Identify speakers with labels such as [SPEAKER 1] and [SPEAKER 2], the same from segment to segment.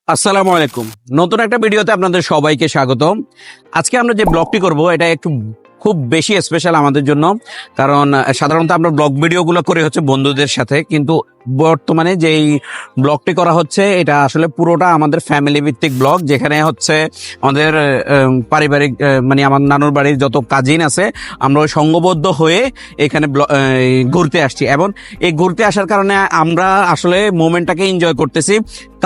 [SPEAKER 1] আসসালামু আলাইকুম। নতুন একটা ভিডিওতে আপনাদের সবাইকে স্বাগতম। আজকে আমরা যে ব্লগটি করব এটা একটু খুব বেশি স্পেশাল আমাদের জন্য, কারণ সাধারণত আমরা ব্লগ ভিডিওগুলো করি হচ্ছে বন্ধুদের সাথে, কিন্তু বর্তমানে যেই ব্লগটি করা হচ্ছে এটা আসলে পুরোটা আমাদের ফ্যামিলি ভিত্তিক ব্লগ, যেখানে হচ্ছে আমাদের পারিবারিক মানে আমার নানুর বাড়ির যত কাজিন আছে আমরা ওই সঙ্গবদ্ধ হয়ে এখানে ঘুরতে আসছি, এবং এই ঘুরতে আসার কারণে আমরা আসলে মোমেন্টটাকে এনজয় করতেছি।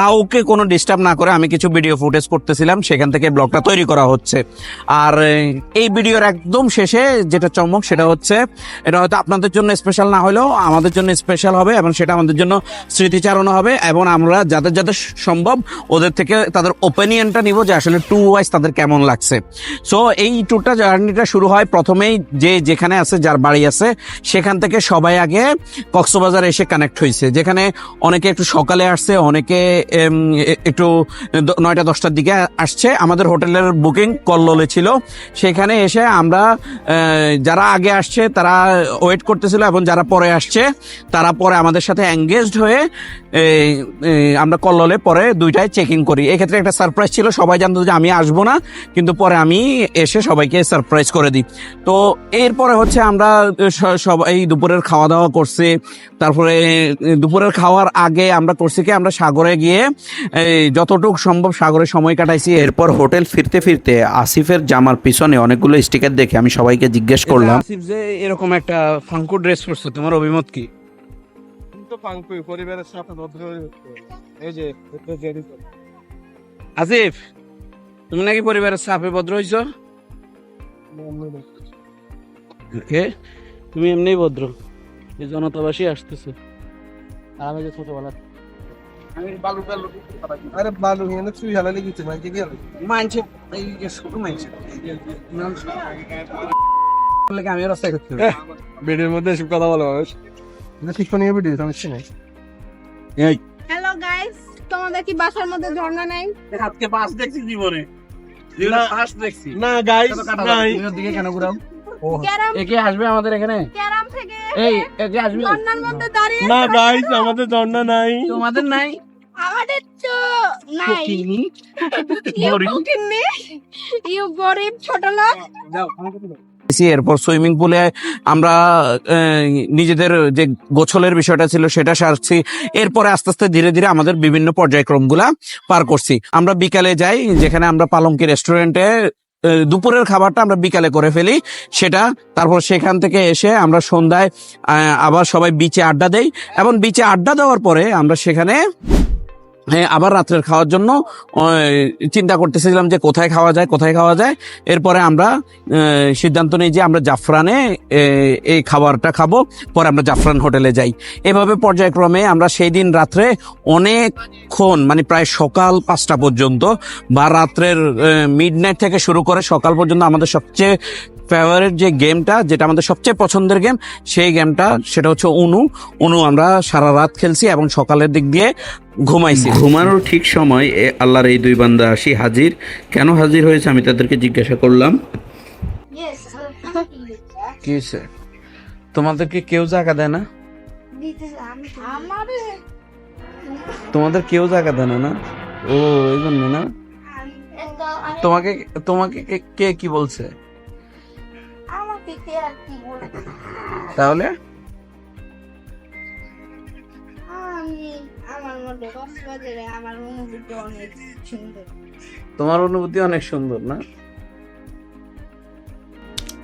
[SPEAKER 1] কাউকে কোনো ডিস্টার্ব না করে আমি কিছু ভিডিও ফুটেজ করতেছিলাম, সেখান থেকে ব্লগটা তৈরি করা হচ্ছে। আর এই ভিডিওর একদম শেষে যেটা চমক সেটা হচ্ছে, এটা হয়তো আপনাদের জন্য স্পেশাল না হলেও আমাদের জন্য স্পেশাল হবে, এবং সেটা আমাদের জন্য স্মৃতিচারণা হবে, এবং আমরা যাদের যাদের সম্ভব ওদের থেকে তাদের ওপিনিয়নটা নিব যে আসলে ট্যুর ওয়াইজ তাদের কেমন লাগছে। সো এই ট্যুরটা জার্নিটা শুরু হয় প্রথমেই যে যেখানে আছে, যার বাড়ি আছে সেখান থেকে সবাই আগে কক্সবাজার এসে কানেক্ট হয়েছে, যেখানে অনেকে একটু সকালে আসছে, অনেকে একটু 9টা-10টার দিকে আসছে। আমাদের হোটেলের বুকিং কল্লোলে ছিল, সেখানে এসে আমরা যারা আগে আসছে তারা ওয়েট করতেছিল, এবং যারা পরে আসছে তারা পরে আমাদের সাথে এঙ্গেজড হয়ে আমরা কল্লোলে পরে 2টায় চেক ইন করি। এক্ষেত্রে একটা সারপ্রাইজ ছিল, সবাই জানতো যে আমি আসবো না, কিন্তু পরে আমি এসে সবাইকে সারপ্রাইজ করে দিই। তো এরপরে হচ্ছে আমরা সবাই দুপুরের খাওয়া দাওয়া করছি। তারপরে দুপুরের খাওয়ার আগে আমরা করছি কি, আমরা সাগরে গিয়ে যতটুকু সম্ভব সাগরে সময় কাটাইছি। এরপর হোটেল ফিরতে ফিরতে আসিফের জামার পিছনে অনেকগুলো স্টিকার দেখে আমি সবাইকে জিজ্ঞেস করলাম, আসিফ যে এরকম একটা ফাঙ্কু ড্রেস পরছো, তোমার অভিমত কি?
[SPEAKER 2] পরিবারের সাথে এই যে
[SPEAKER 1] আসিফ, তুমি নাকি পরিবারের সাথে ভদ্র হইছো? তুমি এমনি ভদ্র, এই জনতাবাসী আসতেছে। আর আমি যে ছোটবেলা
[SPEAKER 2] আরে বালু এনে চুই হালালে গেছে মাইকে গেল
[SPEAKER 1] মানছে, এই যে ছোট মানছে আমি রাস্তায় করতে
[SPEAKER 2] ভিডিওর মধ্যে এসব কথা বলে মানুষ এটা ঠিক নিয়ে ভিডিও সমস্যা নেই।
[SPEAKER 1] এই
[SPEAKER 3] হ্যালো গাইস, তোমাদের কি বাসার মধ্যে ঝর্ণা নাই?
[SPEAKER 1] আজকে বাস দেখছি জীবনে, জীবনে ফার্স্ট দেখছি।
[SPEAKER 2] না গাইস নাই,
[SPEAKER 1] দিকে কেন ঘুরাও?
[SPEAKER 3] ক্যারাম
[SPEAKER 1] একে আসবে আমাদের এখানে,
[SPEAKER 3] ক্যারাম থেকে
[SPEAKER 1] এই একে আসবে।
[SPEAKER 3] ঝর্ণার মধ্যে দাঁড়িয়ে
[SPEAKER 2] না গাইস আমাদের ঝর্ণা নাই,
[SPEAKER 1] তোমাদের নাই?
[SPEAKER 3] আমাদের তো নাই।
[SPEAKER 1] ফকিনি,
[SPEAKER 3] ইউ
[SPEAKER 1] গরিব।
[SPEAKER 3] ফকিন্নি, ইউ গরিব ছোট লোক।
[SPEAKER 1] যাও আমাকে দাও। এরপর সুইমিং পুলে আমরা নিজেদের যে গোছলের বিষয়টা ছিল সেটা সারছি। এরপরে আস্তে আস্তে ধীরে ধীরে আমাদের বিভিন্ন পর্যায়ক্রমগুলা পার করছি। আমরা বিকালে যাই, যেখানে আমরা পালঙ্কি রেস্টুরেন্টে দুপুরের খাবারটা আমরা বিকালে করে ফেলি সেটা। তারপর সেখান থেকে এসে আমরা সন্ধ্যায় আবার সবাই বিচে আড্ডা দেই, এবং বিচে আড্ডা দেওয়ার পরে আমরা সেখানে আবার রাত্রের খাওয়ার জন্য চিন্তা করতেছিলাম যে কোথায় খাওয়া যায়। এরপরে আমরা সিদ্ধান্ত নিই যে আমরা জাফরানে এই খাবারটা খাবো, পরে আমরা জাফরান হোটেলে যাই। এভাবে পর্যায়ক্রমে আমরা সেই দিন রাত্রে অনেকক্ষণ, মানে প্রায় সকাল 5টা পর্যন্ত, বা রাত্রের মিডনাইট থেকে শুরু করে সকাল পর্যন্ত আমাদের সবচেয়ে ফেভারিট যে গেমটা, যেটা আমাদের সবচেয়ে পছন্দের গেম, সেই গেমটা সেটা হচ্ছে উনু আমরা সারা রাত খেলছি, এবং সকালের দিক দিয়ে ঘুমাইছি। ঘুমানোর ঠিক সময় আল্লাহর এই 2 বান্দা আসি হাজির। কেন হাজির হয়েছে আমি তাদেরকে জিজ্ঞাসা করলাম।
[SPEAKER 3] ইয়েস,
[SPEAKER 1] কি হয়েছে? তোমাদেরকে কেউ জায়গা দেয় না?
[SPEAKER 3] আমাদের
[SPEAKER 1] তোমাদের কেউ জায়গা দেয় না? ও এই জন্য না? তোমাকে তোমাকে কে কি বলছে
[SPEAKER 3] আমাকে কে আর কি বলে?
[SPEAKER 1] তাহলে?
[SPEAKER 3] আমার মধ্যে কক্সবাজারে আমার অনুভূতি অনেক সুন্দর।
[SPEAKER 1] তোমার অনুভূতি অনেক সুন্দর না?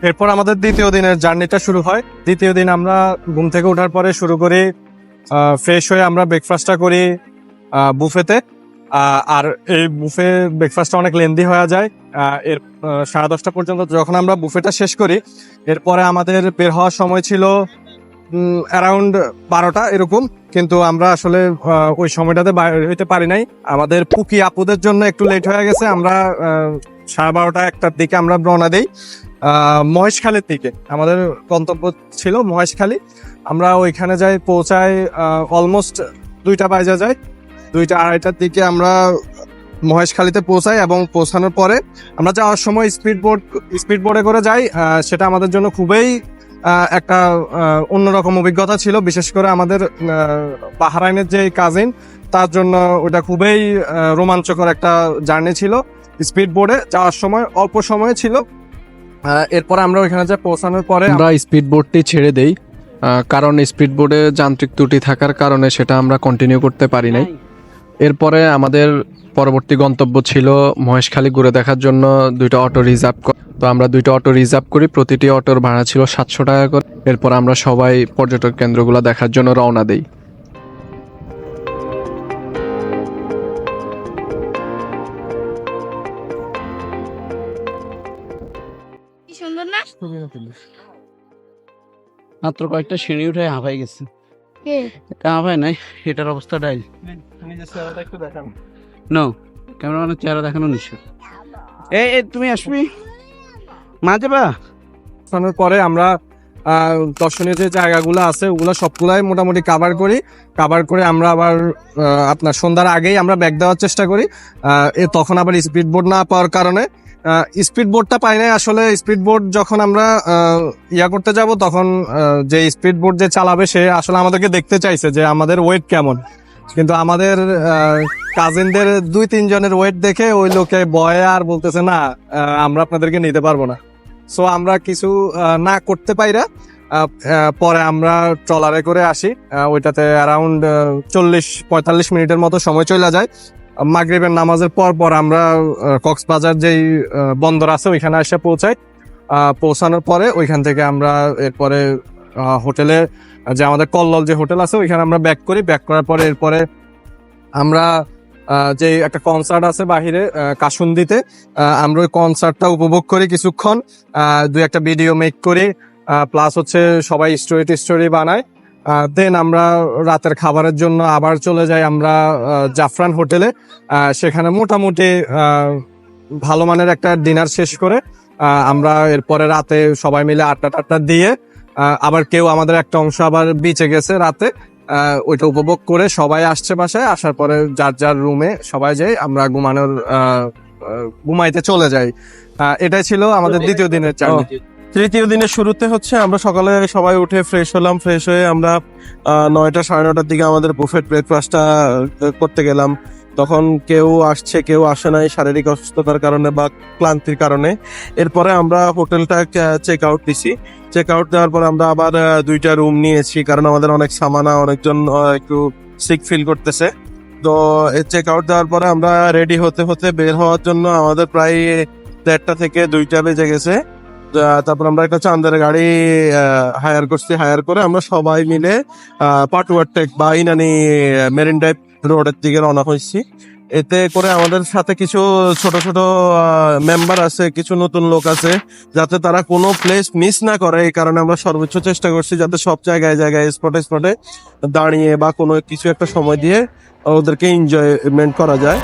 [SPEAKER 2] এরপর আমাদের দ্বিতীয় দিনের জার্নিটা শুরু হয়। দ্বিতীয় দিন আমরা ঘুম থেকে ওঠার পরে শুরু করি, ফ্রেশ হয়ে আমরা ব্রেকফাস্টটা করি বুফেতে। আর এই বুফে ব্রেকফাস্টটা অনেক লেন্দি হয়ে যায়। এর 10:30 পর্যন্ত যখন আমরা বুফেটা শেষ করি, এরপরে আমাদের বের হওয়ার সময় ছিল অ্যারাউন্ড 12টা এরকম, কিন্তু আমরা আসলে ওই সময়টাতে বাইরে হইতে পারি নাই। আমাদের পুকি আপুদের জন্য একটু লেট হয়ে গেছে। আমরা 12:30-1টার দিকে আমরা রওনা দেই মহেশখালীর দিকে। আমাদের গন্তব্য ছিল মহেশখালী। আমরা ওইখানে যাই, পৌঁছাই অলমোস্ট 2টা বাজে যায়। 2টা-2:30টার দিকে আমরা মহেশখালীতে পৌঁছাই, এবং পৌঁছানোর পরে আমরা যাওয়ার সময় স্পিড বোর্ডে করে যাই। সেটা আমাদের জন্য খুবই একটা অন্যরকম অভিজ্ঞতা ছিল, বিশেষ করে আমাদের বাহরাইনের যে কাজিন, তার জন্য ওটা খুবই রোমাঞ্চকর একটা জার্নি ছিল। স্পিড বোর্ডে যাওয়ার সময় অল্প সময় ছিল, এরপরে আমরা ওইখানে যে পৌঁছানোর পরে
[SPEAKER 4] আমরা স্পিড বোর্ডটি ছেড়ে দেই, কারণ স্পিড বোর্ডে যান্ত্রিক ত্রুটি থাকার কারণে সেটা আমরা কন্টিনিউ করতে পারি নাই। এরপরে আমাদের পরবর্তী গন্তব্য ছিল মহেশখালী ঘুরে দেখার জন্য 2টা অটো রিজার্ভ। তো আমরা 2টা অটো রিজার্ভ করি, প্রতিটি অটোর ভাড়া ছিল 700 টাকা করে। এরপর আমরা সবাই পর্যটক কেন্দ্রগুলো দেখার জন্য রওনা দেই।
[SPEAKER 3] কি সুন্দর না?
[SPEAKER 1] মাত্র কয়েকটা সিঁড়ি উঠে হাঁপাই গেছে।
[SPEAKER 3] কে?
[SPEAKER 1] এটা হাঁপায় নাই, এটার অবস্থা ডাইল। নো, ক্যামেরাম্যানের চেহারা দেখানো নিশ্চয়। এই তুমি আসবি মাঝে বা
[SPEAKER 2] পৌঁছানোর পরে আমরা দর্শনীয় যে জায়গাগুলো আছে ওগুলো সবগুলাই মোটামুটি কাভার করে আমরা আবার আপনার সন্ধ্যার আগেই আমরা ব্যাক দেওয়ার চেষ্টা করি। তখন আবার স্পিড বোর্ড না পাওয়ার কারণে স্পিড বোর্ডটা পাই নাই। আসলে স্পিড বোর্ড যখন আমরা করতে যাব, তখন যে স্পিড বোর্ড যে চালাবে সে আসলে আমাদেরকে দেখতে চাইছে যে আমাদের ওয়েট কেমন, কিন্তু আমাদের কাজিনদের 2-3 জনের ওয়েট দেখে ওই লোকে ভয়ে আর বলতেছে না, আমরা আপনাদেরকে নিতে পারবো না। সো আমরা কিছু না করতে পাইরা পরে আমরা ট্রলারে করে আসি। ওইটাতে অ্যারাউন্ড 40-45 মিনিটের মতো সময় চলে যায়। মাগরিবের নামাজের পর আমরা কক্সবাজার যেই বন্দর আছে ওইখানে এসে পৌঁছাই। পৌঁছানোর পরে ওইখান থেকে আমরা এরপরে হোটেলে, যে আমাদের কল্লোল যে হোটেল আছে ওইখানে আমরা ব্যাক করার পরে এরপরে আমরা যে একটা কনসার্ট আছে বাহিরে কাশুন্দিতে, আমরা ওই কনসার্টটা উপভোগ করি কিছুক্ষণ, 2-একটা ভিডিও মেক করি, প্লাস হচ্ছে সবাই স্টোরি বানায়। দেন আমরা রাতের খাবারের জন্য আবার চলে যাই আমরা জাফরান হোটেলে। সেখানে মোটামুটি ভালো মানের একটা ডিনার শেষ করে আমরা এরপরে রাতে সবাই মিলে আড্ডা দিয়ে আবার কেউ আমাদের একটা অংশ আবার বিচে গেছে রাতে, ওইটা উপভোগ করে সবাই আসছে বাসায়। আসার পরে যার যার রুমে সবাই যাই, আমরা ঘুমাইতে চলে যাই। এটাই ছিল আমাদের দ্বিতীয় দিনের জার্নি।
[SPEAKER 5] তৃতীয় দিনের শুরুতে হচ্ছে আমরা সকালে সবাই উঠে ফ্রেশ হলাম। ফ্রেশ হয়ে আমরা 9টা 9:30টার দিকে আমাদের বুফেট ব্রেকফাস্টটা করতে গেলাম। তখন কেউ আসছে কেউ আসে নাই শারীরিক অসুস্থতার কারণে বা ক্লান্তির কারণে। এরপরে আমরা হোটেলটা চেক আউট দিছি। চেক আউট দেওয়ার পর আমরা আবার 2টা রুম নিয়েছি, কারণ আমাদের অনেক সামানা, অনেকজন একটু সিক ফিল করতেছে। তো চেক আউট দেওয়ার পরে আমরা রেডি হতে বের হওয়ার জন্য আমাদের প্রায় 1:30 থেকে 2টা বেজে গেছে। তারপর আমরা একটা চান্দের গাড়ি হায়ার করছি। হায়ার করে আমরা সবাই মিলে পাটুয়ার টেক বা ইনানি মেরিন ড্রাইভ রোডের দিকে রওনা হয়েছি। এতে করে আমাদের সাথে কিছু ছোট ছোট মেম্বার আছে, কিছু নতুন লোক আছে, যাতে তারা কোনো প্লেস মিস না করে। এই কারণে আমরা সর্বোচ্চ চেষ্টা করছি যাতে সব জায়গায় স্পটে দাঁড়িয়ে বা কোনো কিছু একটা সময় দিয়ে ওদেরকে এনজয়মেন্ট করা যায়।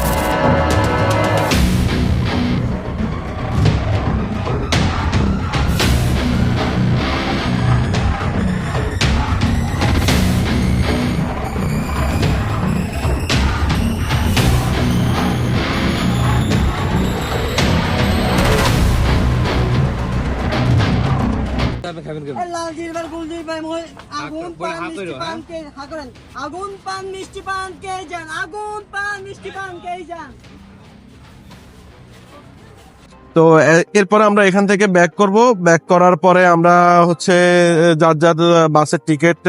[SPEAKER 6] আগুন পান মিষ্টি পান কে যান, আগুন পান মিষ্টি পান কে যান।
[SPEAKER 5] তো এরপরে আমরা এখান থেকে ব্যাক করব। ব্যাক করার পরে আমরা হচ্ছে যার যার বাসের টিকিট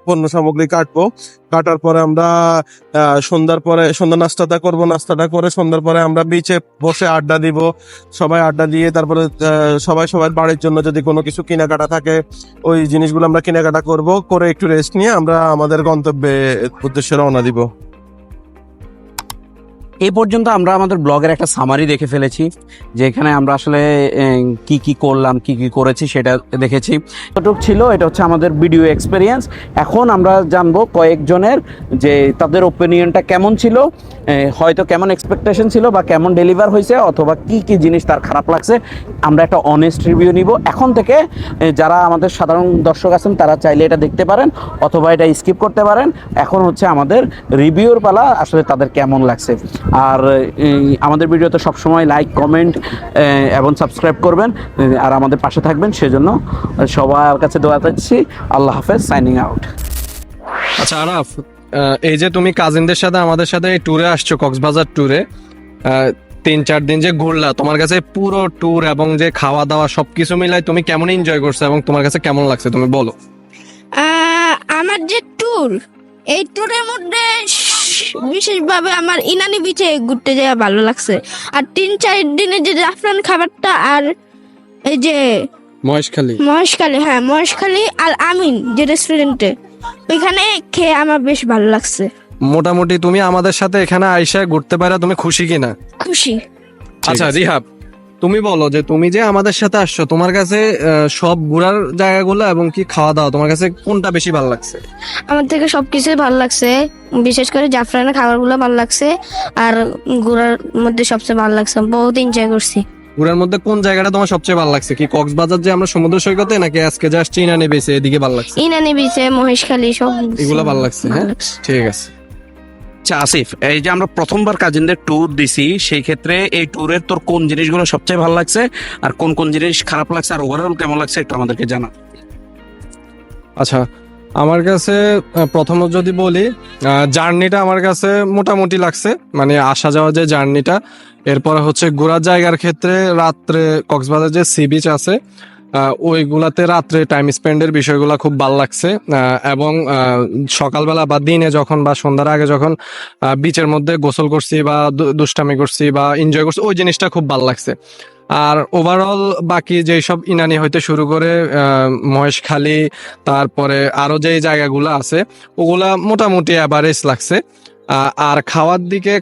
[SPEAKER 5] পণ্য সামগ্রী কাটবো। কাটার পরে আমরা সন্ধ্যা নাস্তাটা করবো। নাস্তাটা করে সন্ধ্যার পরে আমরা বিচে বসে আড্ডা দিব। সবাই আড্ডা দিয়ে তারপরে সবার বাড়ির জন্য যদি কোনো কিছু কেনাকাটা থাকে ওই জিনিসগুলো আমরা কেনাকাটা করব। করে একটু রেস্ট নিয়ে আমরা আমাদের গন্তব্যে উদ্দেশ্যে রওনা দিব।
[SPEAKER 1] এই পর্যন্ত আমরা আমাদের ব্লগের একটা সামারি দেখে ফেলেছি, যে এখানে আমরা আসলে কি করলাম কি করেছি সেটা দেখেছি। কতটুকু ছিল এটা হচ্ছে আমাদের ভিডিও এক্সপেরিয়েন্স। এখন আমরা জানবো কয়েকজনের যে তাদের ওপিনিয়নটা কেমন ছিল, হয়তো কেমন এক্সপেকটেশন ছিল বা কেমন ডেলিভার হয়েছে, অথবা কি জিনিস তার খারাপ লাগছে। আমরা একটা অনেস্ট রিভিউ নিব। এখন থেকে যারা আমাদের সাধারণ দর্শক আছেন তারা চাইলে এটা দেখতে পারেন অথবা এটা স্কিপ করতে পারেন। এখন হচ্ছে আমাদের রিভিউর পালা, আসলে তাদের কেমন লাগছে। আর আমাদের ভিডিওতে সবসময় লাইক, কমেন্ট এবং সাবস্ক্রাইব করবেন আর আমাদের পাশে থাকবেন। সেজন্য সবার কাছে দোয়া চাচ্ছি। আল্লাহ হাফেজ, সাইনিং আউট।
[SPEAKER 2] আচ্ছা আরাফ, এই যে তুমি কাজিনদের সাথে আমাদের সাথে এই ট্যুরে আসছো, কক্সবাজার ট্যুরে 3-4 দিন যে ঘুরলা, তোমার কাছে পুরো ট্যুর এবং যে খাওয়া দাওয়া সবকিছু মিলাই তুমি কেমন এনজয় করছো এবং তোমার কাছে কেমন লাগছে তুমি বলো।
[SPEAKER 3] আমার যে ট্যুর, এই ট্যুরের মধ্যে বিশেষভাবে আমার ইনানি বিচে ঘুরতে যাওয়া ভালো লাগছে। আর 3-4 দিনের যে জাফরান খাবারটা, আর এই যে
[SPEAKER 2] মহেশখালী
[SPEAKER 3] মহেশখালী আল আমিন যে রেস্টুরেন্টে, ওইখানে খেয়ে আমার বেশ ভালো লাগছে।
[SPEAKER 2] মোটামুটি তুমি আমাদের সাথে এখানে আইসা ঘুরতে পারা তুমি খুশি কিনা?
[SPEAKER 3] খুশি।
[SPEAKER 2] আচ্ছা রিহাব, তুমি বলো যে তুমি যে আমাদের সাথে আসছো, তোমার কাছে সব ঘোরার জায়গাগুলো এবং কি খাওয়া দাওয়া তোমার কাছে কোনটা বেশি ভালো লাগছে?
[SPEAKER 3] আমার থেকে সবকিছুই ভালো লাগছে, বিশেষ করে জাফরানের খাবারগুলো ভালো লাগছে। আর ঘোরার মধ্যে সবচেয়ে ভালো লাগছে, বহুত এনজয় করছি।
[SPEAKER 2] ঘোরার মধ্যে কোন জায়গাটা তোমার সবচেয়ে ভালো লাগছে? কি কক্সবাজার যে আমরা সমুদ্র সৈকতে, নাকি আজকে যে আসছি ইনানি বেসে এদিকে ভালো লাগছে?
[SPEAKER 3] ইনানি বিচে, মহেশখালী সব
[SPEAKER 2] এগুলো ভালো লাগছে। হ্যাঁ ঠিক আছে।
[SPEAKER 1] আচ্ছা আসিফ, এই যে আমরা প্রথমবার কাজিনদের ট্যুর দিছি, সেই ক্ষেত্রে এই ট্যুরের তোর কোন জিনিসগুলো সবচেয়ে ভালো লাগছে আর কোন কোন জিনিস খারাপ লাগছে আর ওভারঅল কেমন লাগছে একটু আমাদেরকে জানা।
[SPEAKER 2] আচ্ছা, আমার কাছে প্রথমত যদি বলি, জার্নিটা আমার কাছে মোটামুটি লাগছে, মানে আসা যাওয়া যে জার্নিটা। এরপরে হচ্ছে ঘোরার জায়গার ক্ষেত্রে রাত্রে কক্সবাজার যে সি বিচ আছে ওইগুলাতে রাত্রে টাইম স্পেন্ডের বিষয়গুলো খুব ভালো লাগছে। এবং সকালবেলা বা দিনে যখন বা সন্ধ্যার আগে যখন বিচের মধ্যে গোসল করছি বা দুষ্টামি করছি বা এনজয় করছি, ওই জিনিসটা খুব ভালো লাগছে। আর ওভারঅল বাকি যেসব ইনানি হইতে শুরু করে মহেশখালী, তারপরে আরো যে জায়গাগুলো আছে ওগুলা মোটামুটি অ্যাভারেজ লাগছে। আর খাওয়ার দিকে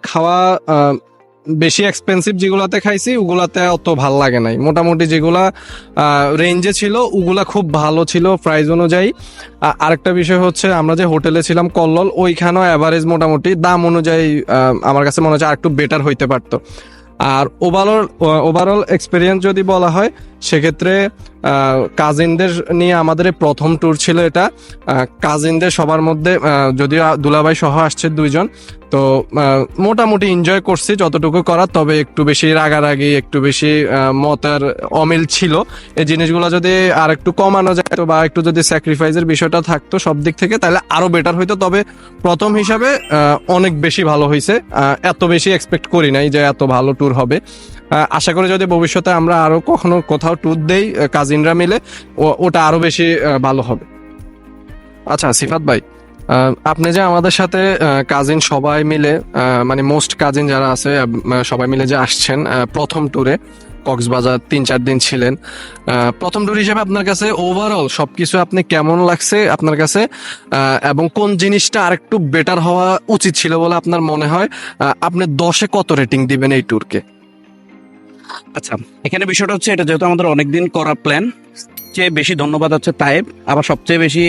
[SPEAKER 2] বেশি এক্সপেন্সিভ যেগুলাতে খাইছি ওগুলাতে অত ভাল লাগে নাই। মোটামুটি যেগুলা রেঞ্জে ছিল ওগুলা খুব ভালো ছিল প্রাইস অনুযায়ী। আরেকটা বিষয় হচ্ছে আমরা যে হোটেলে ছিলাম কল্লোল, ওইখানেও অ্যাভারেজ মোটামুটি দাম অনুযায়ী আমার কাছে মনে হচ্ছে আরেকটু বেটার হইতে পারতো। আর ওভারঅল এক্সপিরিয়েন্স যদি বলা হয় সেক্ষেত্রে কাজিনদের নিয়ে আমাদের প্রথম ট্যুর ছিল এটা। কাজিনদের সবার মধ্যে যদিও দুলাভাই সহ আসছে 2 জন, তো মোটামুটি এনজয় করছি যতটুকু করার। তবে একটু বেশি রাগারাগি, একটু বেশি মতের অমিল ছিল। এই জিনিসগুলো যদি আর একটু কমানো যেত বা একটু যদি স্যাক্রিফাইসের বিষয়টা থাকতো সব দিক থেকে, তাহলে আরো বেটার হইতো। তবে প্রথম হিসাবে অনেক বেশি ভালো হয়েছে। এত বেশি এক্সপেক্ট করি নাই যে এত ভালো ট্যুর হবে। আশা করি যদি ভবিষ্যতে আমরা আরো কখনো কোথাও ট্যুর দেই কাজিনরা মিলে, ওটা আরো বেশি ভালো হবে। আচ্ছা সিফাত ভাই, আপনি যে আমাদের সাথে কাজিন সবাই মিলে, মানে মোস্ট কাজিন যারা আছে সবাই মিলে যে আসছেন প্রথম ট্যুরে কক্সবাজার 3-4 দিন ছিলেন, প্রথম ট্যুর হিসেবে আপনার কাছে ওভারঅল সবকিছু আপনি কেমন লাগছে আপনার কাছে, এবং কোন জিনিসটা আরেকটু বেটার হওয়া উচিত ছিল বলে আপনার মনে হয়? আপনি 10-এ কত রেটিং দিবেন এই ট্যুরকে?
[SPEAKER 1] আচ্ছা, এখানে বিষয়টা হচ্ছে এটা যেহেতু আমাদের অনেকদিন করা প্ল্যান, সবচেয়ে বেশি ধন্যবাদ হচ্ছে তায়েব। আবার সবচেয়ে বেশি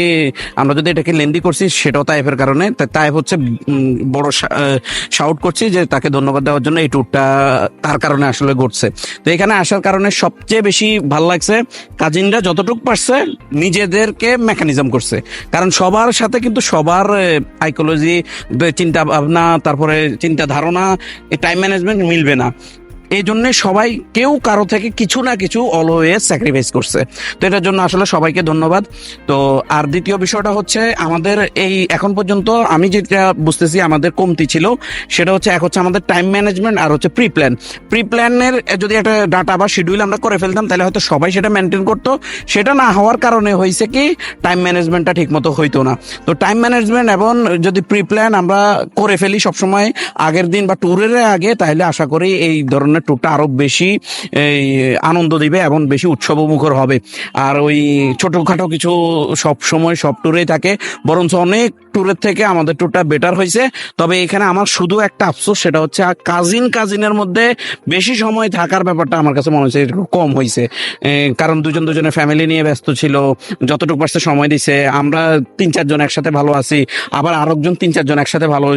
[SPEAKER 1] আমরা যদি এটাকে লেন্দি করছি সেটাও তায়েবের কারণে। তায়েব হচ্ছে বড় শাউট করছি যে তাকে ধন্যবাদ দেওয়ার জন্য। এই ট্যুরটা তার কারণে আসলে ঘটছে। তো এখানে আসার কারণে সবচেয়ে বেশি ভালো লাগছে কাজিনরা যতটুকু পারছে নিজেদেরকে মেকানিজম করছে। কারণ সবার সাথে কিন্তু সবার সাইকোলজি, চিন্তা ভাবনা, তারপরে চিন্তা ধারণা, টাইম ম্যানেজমেন্ট মিলবে না। এই জন্য সবাই কেউ কারো থেকে কিছু না কিছু অলওয়েজ স্যাক্রিফাইস করছে। তো এটার জন্য আসলে সবাইকে ধন্যবাদ। তো আর দ্বিতীয় বিষয়টা হচ্ছে আমাদের এই এখন পর্যন্ত আমি যেটা বুঝতেছি আমাদের কমতি ছিল সেটা হচ্ছে এক হচ্ছে আমাদের টাইম ম্যানেজমেন্ট আর হচ্ছে প্রি প্ল্যানের যদি একটা ডাটা বা শিডিউল আমরা করে ফেলতাম তাহলে হয়তো সবাই সেটা মেনটেন করতো। সেটা না হওয়ার কারণে হয়েছে কি টাইম ম্যানেজমেন্টটা ঠিক মতো হইতো না। তো টাইম ম্যানেজমেন্ট এবং যদি প্রি প্ল্যান আমরা করে ফেলি সবসময় আগের দিন বা ট্যুরের আগে, তাহলে আশা করি এই ধরনের ট্যুরটা আরো বেশি আনন্দ দিবে এবং বেশি উৎসবমুখর হবে। আর ওই ছোটখাটো কিছু সব সময় সব ট্যুরেই থাকে, বরঞ্চ অনেক ট্যুরের থেকে আমাদের ট্যুরটা বেটার হয়েছে। তবে এখানে আমার শুধু একটা আফসোস, সেটা হচ্ছে কাজিনের মধ্যে বেশি সময় থাকার ব্যাপারটা আমার কাছে মনে হচ্ছে একটু কম হয়েছে। কারণ দুজনের ফ্যামিলি নিয়ে ব্যস্ত ছিল, যতটুকু পারছে সময় দিছে। আমরা 3-4 জন একসাথে ভালো আছি, আবার আরেকজন 3-4 জন একসাথে ভালো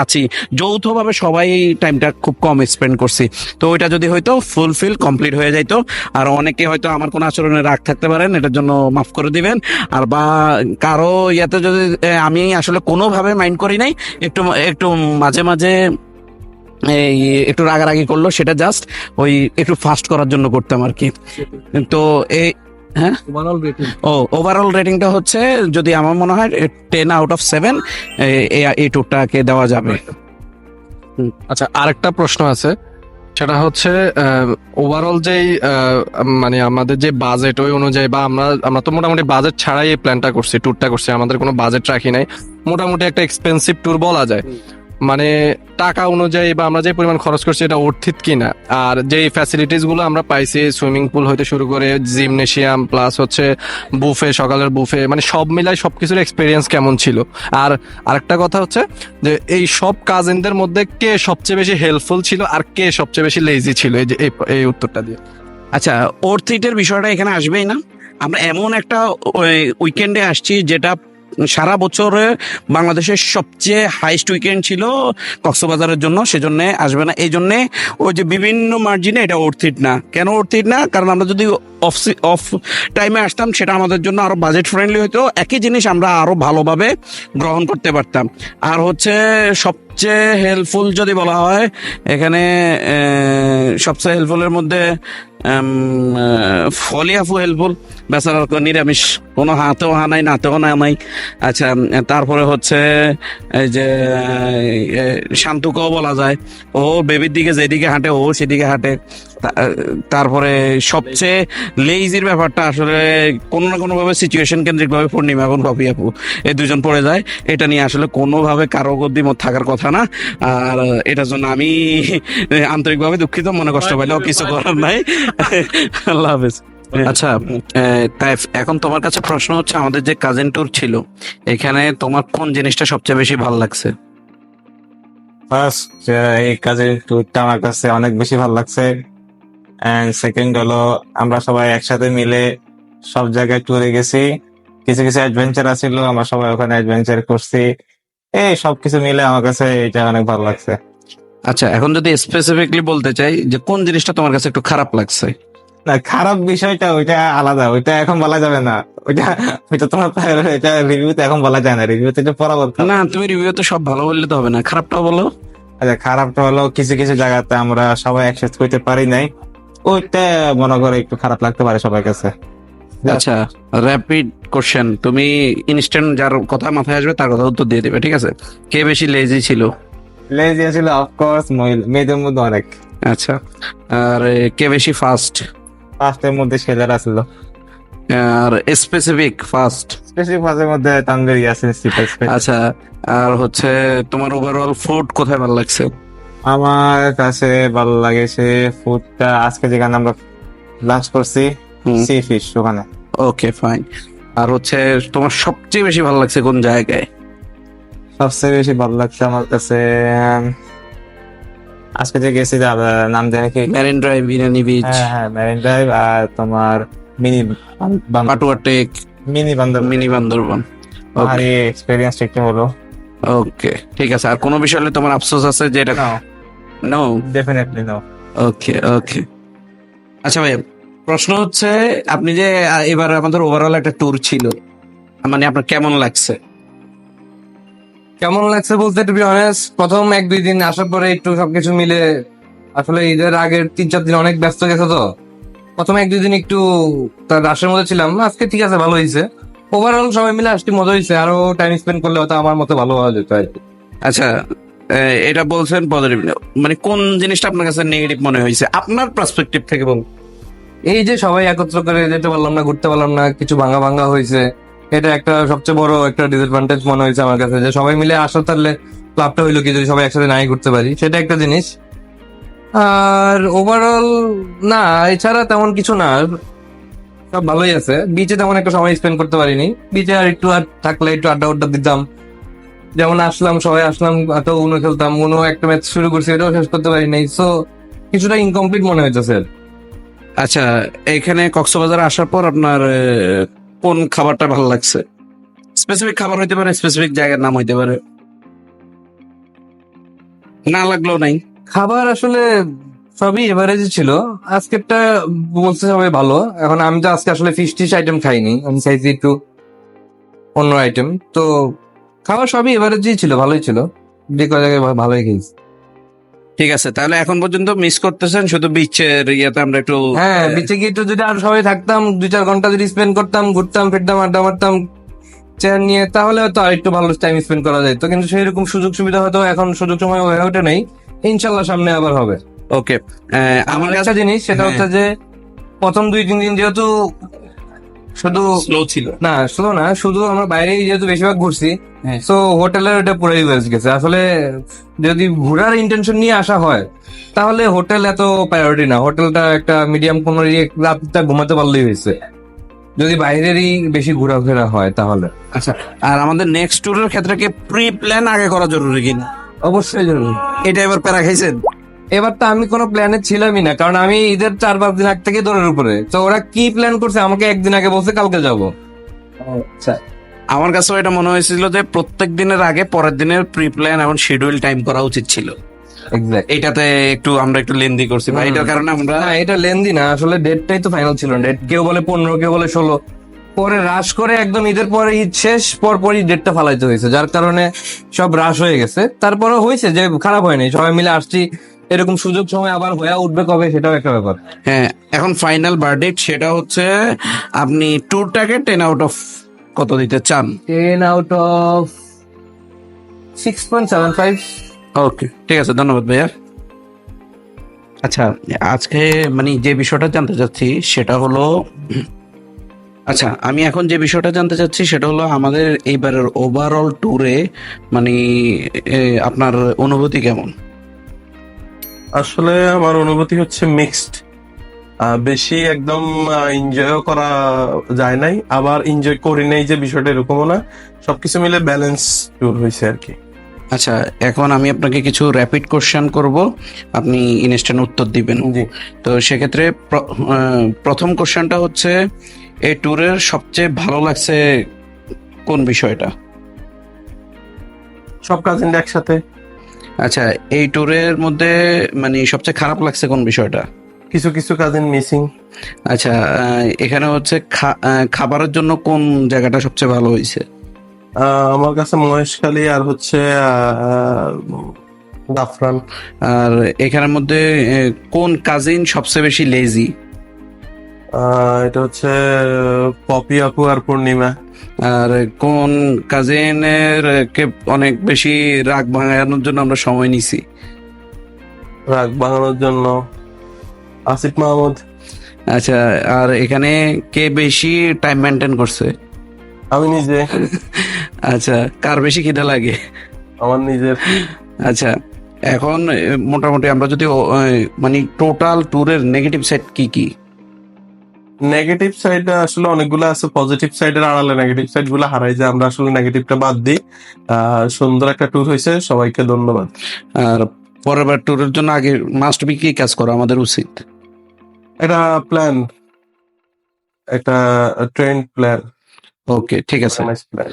[SPEAKER 1] আছি, যৌথভাবে সবাই টাইমটা খুব কম স্পেন্ড করছি। তো ওইটা যদি হয়তো ফুলফিল কমপ্লিট হয়ে যাইতো। আর অনেকে হয়তো আমার কোনো আচরণে রাগ থাকতে পারেন, এটার জন্য মাফ করে দিবেন। আর বা কারো ইয়াতে যদি আমি আসলে কোনোভাবে মাইন্ড করি নাই, একটু মাঝে মাঝে এই একটু রাগারাগি করলো, সেটা জাস্ট ওই একটু ফাস্ট করার জন্য করতাম আর কি। তো এই হ্যাঁ ওভারঅল রেটিংটা হচ্ছে, যদি আমার মনে হয় 10/7 এই ট্যুরটাকে দেওয়া যাবে।
[SPEAKER 4] আচ্ছা, আরেকটা প্রশ্ন আছে, সেটা হচ্ছে ওভারঅল যেই মানে আমাদের যে বাজেট ওই অনুযায়ী, বা আমরা তো মোটামুটি বাজেট ছাড়াই এই প্ল্যানটা করছি, ট্যুরটা করছি, আমাদের কোনো বাজেট রাখি নাই, মোটামুটি একটা এক্সপেন্সিভ ট্যুর বলা যায়। মানে টাকা অনুযায়ী বা আমরা যে পরিমাণ খরচ করছি এটা অর্থিত কিনা, আর যেই ফ্যাসিলিটিস গুলো আমরা পাইছি, সুইমিং পুল হইতে শুরু করে জিমনেশিয়াম প্লাস হচ্ছে বুফে, সকালের বুফে, মানে সব মিলাই সবকিছুর এক্সপিরিয়েন্স কেমন ছিল। আর আরেকটা কথা হচ্ছে যে এই সব কাজিনদের মধ্যে কে সবচেয়ে বেশি হেল্পফুল ছিল আর কে সবচেয়ে বেশি লেজি ছিল, এই যে এই উত্তরটা দিয়ে।
[SPEAKER 1] আচ্ছা, অর্থিটের বিষয়টা এখানে আসবেই না। আমরা এমন একটা উইকেন্ডে আসছি যেটা সারা বছরে বাংলাদেশের সবচেয়ে হাইস্ট উইকেন্ড ছিল কক্সবাজারের জন্য, সেজন্য আসবে না। এই জন্যে ওই যে বিভিন্ন মার্জিনে এটা অর্থিট না। কেন অর্থিট না? কারণ আমরা যদি অফ টাইমে আসতাম সেটা আমাদের জন্য আরো বাজেট ফ্রেন্ডলি হতো, একই জিনিস আমরা আরো ভালোভাবে গ্রহণ করতে পারতাম। আর হচ্ছে সবচেয়ে হেল্পফুল যদি বলা হয় এখানে, সবচেয়ে হেল্পফুলের মধ্যে ফলিয়াফু হেল্পফুল, বেচারার নিরামিষ, কোনো হাতেও হা নাই, নাতেও না নাই। আচ্ছা, তারপরে হচ্ছে এই যে শান্তুকেও বলা যায়, ও বেবির দিকে যেদিকে হাঁটে ও সেদিকে হাঁটে। তারপরে সবচেয়ে লেইজির ব্যাপারটা আসলে কোনো না কোনো ভাবে সিচুয়েশন কেন্দ্রিক ভাবে পূর্ণিমা এবং কপি আপু এই দুজন পড়ে যায়। এটা নিয়ে আসলে কোনোভাবে কারো দ্বিমত থাকার কথা না। আর এটার জন্য আমি আন্তরিকভাবে দুঃখিত, মনে কষ্ট পাইলেও কিছু করার নাই। আল্লাহ হাফেজ। আচ্ছা, তাই এখন তোমার কাছে প্রশ্ন হচ্ছে, আমাদের যে কাজিন ট্যুর ছিল এখানে তোমার কোন জিনিসটা সবচেয়ে বেশি ভালো লাগছে?
[SPEAKER 7] ফার্স্ট, এই কাজের ট্যুরটা আমার কাছে অনেক বেশি ভালো লাগছে। এন্ড সেকেন্ড হলো, আমরা সবাই একসাথে মিলে সব জায়গায় ট্যুরে গেছি। কিছু কিছু অ্যাডভেঞ্চার আছিল, আমরা সবাই ওখানে অ্যাডভেঞ্চার করছি। এই সবকিছু মিলে আমার কাছে এটা অনেক ভালো লাগছে।
[SPEAKER 1] আচ্ছা, এখন যদি স্পেসিফিকলি বলতে চাই যে কোন জিনিসটা তোমার কাছে একটু খারাপ লাগছে?
[SPEAKER 7] না, খারাপ বিষয়টা ওইটা আলাদা, ওইটা এখন বলা যাবে না। ওইটা ওইটা তোমার এটা রিভিউতে এখন বলা যায় না, রিভিউতে এটা পরে বলতে হবে।
[SPEAKER 1] না, তুমি রিভিউতে সব ভালো বললে তো হবে না, খারাপটা বলো।
[SPEAKER 7] আচ্ছা, খারাপটা হলো কিছু কিছু জায়গাতে আমরা সবাই একসাথে করতে পারি নাই, ওইটা মনে করে একটু খারাপ লাগতে পারে সবার কাছে।
[SPEAKER 1] আচ্ছা, র্যাপিড কোশ্চেন, তুমি ইনস্ট্যান্ট যার কথা মাথায় আসবে তার কথা উত্তর দিয়ে দিবে, ঠিক আছে? কে বেশি লেজি ছিল?
[SPEAKER 7] লেজি ছিল অফকোর্স মেয়েদের মধ্যে অনেক।
[SPEAKER 1] আচ্ছা, আর কে বেশি ফাস্ট?
[SPEAKER 7] ফার্স্টের মধ্যে ছেলেরা ছিল।
[SPEAKER 1] আর স্পেসিফিক ফাস্ট?
[SPEAKER 7] স্পেসিফিক ফার্স্টের মধ্যে তানভীর ইয়াসিন সিপাই।
[SPEAKER 1] আচ্ছা, আর হচ্ছে তোমার ওভারঅল ফুড কোথায় ভালো লাগছে?
[SPEAKER 7] আমার কাছে ভালো লাগেছে ফুডটা আজকে যেখানে আমরা লাঞ্চ করছি, সি ফিশ, ওখানে।
[SPEAKER 1] ওকে, ফাইন। আর হচ্ছে তোমার সবচেয়ে বেশি ভালো লাগছে কোন জায়গায়?
[SPEAKER 7] সবচেয়ে বেশি ভালো লাগছে আমার কাছে আজকে যে গেছি, নাম জানি কি,
[SPEAKER 1] মেরিন ড্রাইভ, ইরানি বিচ,
[SPEAKER 7] হ্যাঁ মেরিন ড্রাইভ, আর তোমার মিনি
[SPEAKER 1] পাটুয়া টেক,
[SPEAKER 7] মিনি
[SPEAKER 1] বান্দরবান।
[SPEAKER 7] আর এই এক্সপেরিয়েন্স একটু হলো।
[SPEAKER 1] ওকে, ঠিক আছে। আর কোনো বিষয় হলে তোমার আফসোস আছে যে এটা? No,
[SPEAKER 7] definitely no.
[SPEAKER 1] Okay okay. আচ্ছা ভাই, প্রশ্ন হচ্ছে, আপনি যে এবার আমাদের ওভারঅল একটা ট্যুর ছিল, মানে আপনার কেমন লাগছে?
[SPEAKER 8] কেমন লাগছে বলতে, টু বি অনেস্ট, প্রথম 1-2 দিন আসার পরে একটু সবকিছু মিলে, আসলে ঈদের আগের 3-4 দিন অনেক ব্যস্ত গেছে, তো প্রথম 1-2 দিন একটু তার রাশের মধ্যে ছিলাম। আজকে ঠিক আছে, ভালো হয়েছে। ওভারঅল সবাই মিলে আসতে মজা হয়েছে, আরো টাইম স্পেন্ড করলে হয়তো আমার মতো ভালো হওয়া যেত আর কি।
[SPEAKER 1] আচ্ছা, এটা বলছেন পজিটিভ, মানে কোন জিনিসটা আপনার কাছে নেগেটিভ মনে হয়েছে আপনার পার্সপেক্টিভ থেকে বলুন?
[SPEAKER 8] এই যে সবাই একত্র করে যেতে পারলাম না, ঘুরতে পারলাম না, কিছু ভাঙা ভাঙা হয়েছে, এটা একটা সবচেয়ে বড় একটা ডিসঅ্যাডভান্টেজ মনে হয়েছে আমার কাছে, যে সবাই মিলে আসা তাহলে ক্লাবটা হইলো কি যদি সবাই একসাথে নাই ঘুরতে পারি, সেটা একটা জিনিস। আর ওভারঅল না, এছাড়া তেমন কিছু না, সব ভালোই আছে। বিচে তেমন একটা সময় স্পেন্ড করতে পারিনি, বিচে আর একটু আর থাকলে একটু আড্ডা উড্ডা দিতাম। যেমন আসলাম, সবাই আসলাম, এত উনো খেলতাম, উনো একটা ম্যাচ শুরু করছি, এটাও শেষ করতে পারি নাই, সো কিছুটা ইনকমপ্লিট মনে হয়েছে স্যার।
[SPEAKER 1] আচ্ছা, এখানে কক্সবাজার আসার পর আপনার কোন খাবারটা ভালো লাগছে? স্পেসিফিক খাবার হইতে পারে, স্পেসিফিক জায়গার নাম হইতে পারে, না লাগলেও নাই।
[SPEAKER 8] খাবার আসলে সবই এভারেজ ছিল, আজকেরটা বলছে সবাই ভালো। এখন আমি তো আজকে আসলে ফিশ আইটেম খাইনি, আমি চাইছি একটু অন্য আইটেম, তো খাবার সবই এভারেজই ছিল, ভালোই ছিল, যে কয় জায়গায় ভালোই খেয়েছি।
[SPEAKER 1] ঠিক আছে, তাহলে এখন পর্যন্ত মিস করতেছেন শুধু বিচের ইয়েতে আমরা একটু
[SPEAKER 8] হ্যাঁ, বিচে গিয়ে একটু যদি আর সবাই থাকতাম 2-4 ঘন্টা যদি স্পেন্ড করতাম, ঘুরতাম ফিরতাম, আড্ডা মারতাম চেয়ার নিয়ে, তাহলে হয়তো আর একটু ভালো টাইম স্পেন্ড করা যায়। তো কিন্তু সেই রকম সুযোগ সুবিধা হয়তো এখন সুযোগ সময় হয়ে ওঠে নেই। ইনশাল্লাহ সামনে আবার হবে।
[SPEAKER 1] ওকে।
[SPEAKER 8] আমার
[SPEAKER 1] আমার
[SPEAKER 8] একটা
[SPEAKER 1] কাছে
[SPEAKER 8] জিনিস সেটা হচ্ছে যে প্রথম 2-3 দিন যেহেতু শুধু
[SPEAKER 1] স্লো ছিল।
[SPEAKER 8] না স্লো না, শুধু আমরা বাইরে যেহেতু বেশিরভাগ ঘুরছি,
[SPEAKER 1] হ্যাঁ।
[SPEAKER 8] তো হোটেলের ওটা পুরাই বেড়ে গেছে। আসলে যদি ঘোরার ইন্টেনশন নিয়ে আসা হয় তাহলে হোটেল এত প্রায়োরিটি না, হোটেলটা একটা মিডিয়াম কোনো রাতটা ঘুমাতে পারলেই হয়েছে। যদি বাইরেরই বেশি ঘোরাফেরা হয় তাহলে
[SPEAKER 1] আচ্ছা, আর আমাদের নেক্সট ট্যুরের ক্ষেত্রে কি প্রি প্ল্যান আগে করা জরুরি কিনা?
[SPEAKER 8] অবশ্যই জরুরি।
[SPEAKER 1] এটা এবার প্যারা খাইছেন?
[SPEAKER 8] এবার তো আমি কোনো প্ল্যানে ছিলামই না, কারণ আমি ঈদের 4-5 দিন আগ থেকে দৌড়ের উপরে। তো ওরা কি প্ল্যান করছে আমাকে একদিন আগে বলছে কালকে যাবো। আচ্ছা,
[SPEAKER 1] আমার কাছেও এটা মনে হয়েছিল যে প্রত্যেক দিনের আগে পরের দিনের প্রি প্ল্যান এবং শিডিউল টাইম করা উচিত ছিল।
[SPEAKER 8] এক্স্যাক্ট।
[SPEAKER 1] এটাতে আমরা একটু লেন্দি করছি ভাই, এটার কারণে আমরা
[SPEAKER 8] না, এটা লেন্দি না, আসলে ডেটটাই তো ফাইনাল ছিল। ডেট কেউ বলে 15, কেউ বলে 16, পরে রাশ করে একদম ঈদের পরে, ঈদ শেষ পরপরই ডেটটা ফালাইতে হয়েছে, যার কারণে সব রাশ হয়ে গেছে। তারপরে হয়েছে যে খারাপ হয়নি, সবাই মিলে আসছি। এরকম সুযোগ সময় আবার হয়ে উঠবে কবে সেটাও একটা ব্যাপার।
[SPEAKER 1] হ্যাঁ, এখন ফাইনাল ভার্ডিক্ট সেটা হচ্ছে আপনি ট্যুরটাকে 10 আউট অফ কত দিতে চান?
[SPEAKER 8] 10 আউট অফ 6.75।
[SPEAKER 1] ওকে, ঠিক আছে, ধন্যবাদ ভাইয়া। আচ্ছা, আজকে মানে যে বিষয়টা জানতে চাচ্ছি সেটা হলো, আচ্ছা আমি এখন যে বিষয়টা জানতে চাচ্ছি সেটা হলো আমাদের এইবারের ওভারঅল ট্যুরে মানে আপনার অনুভূতি কেমন?
[SPEAKER 5] আসলে আমার অনুভূতি হচ্ছে মিক্সড। বেশি একদম এনজয়ও করা যায় নাই, আবার এনজয় করি নাই যে বিষয়টা এরকমও না। সবকিছু মিলে ব্যালেন্স ট্যুর হয়েছে আর কি।
[SPEAKER 1] আচ্ছা, এখন আমি আপনাকে কিছু র্যাপিড কোশ্চেন করব, আপনি ইনস্ট্যান্ট উত্তর দিবেন।
[SPEAKER 5] জি।
[SPEAKER 1] তো সেক্ষেত্রে প্রথম কোশ্চেনটা হচ্ছে, এই ট্যুরের সবচেয়ে ভালো লাগছে কোন বিষয়টা?
[SPEAKER 5] সব কাজিনরা একসাথে।
[SPEAKER 1] আচ্ছা, এই ট্যুরের মধ্যে মানে সবচেয়ে খারাপ লাগছে কোন বিষয়টা?
[SPEAKER 5] কিছু কিছু কাজিন মিসিং।
[SPEAKER 1] আচ্ছা, এখানে হচ্ছে খাবারের জন্য কোন জায়গাটা সবচেয়ে ভালো হয়েছে?
[SPEAKER 5] আমার কাছে মহেশখালী আর হচ্ছে জাফরান।
[SPEAKER 1] আর এখানের মধ্যে কোন কাজিন সবচেয়ে বেশি লেজি?
[SPEAKER 5] এটা হচ্ছে পপি আপু আর পূর্ণিমা।
[SPEAKER 1] আর কোন কাজিনের কে অনেক বেশি রাগ ভাঙানোর জন্য আমরা সময় নিছি?
[SPEAKER 5] রাগ ভাঙানোর জন্য আসিফ মাহমুদ।
[SPEAKER 1] আচ্ছা, আর এখানে কে বেশি টাইম মেনটেন করছে?
[SPEAKER 5] আমি নিজে।
[SPEAKER 1] আচ্ছা, কার বেশি খিদা লাগে?
[SPEAKER 5] আমার নিজের।
[SPEAKER 1] আচ্ছা, এখন মোটামুটি আমরা যদি মানে টোটাল ট্যুরের নেগেটিভ সাইড কি কি?
[SPEAKER 5] নেগেটিভ সাইড আসলে অনেকগুলো আছে, পজিটিভ সাইডের আড়ালে নেগেটিভ সাইড গুলো হারাই যায়, আমরা আসলে নেগেটিভটা বাদ দিই। সুন্দর একটা ট্যুর হয়েছে, সবাইকে ধন্যবাদ।
[SPEAKER 1] আর পরের বার ট্যুরের জন্য আগে মাস্ট বি কি কাজ করা আমাদের উচিত?
[SPEAKER 5] এটা প্ল্যান, একটা ট্রেন্ড প্ল্যান।
[SPEAKER 1] ওকে, ঠিক আছে।
[SPEAKER 5] প্ল্যান।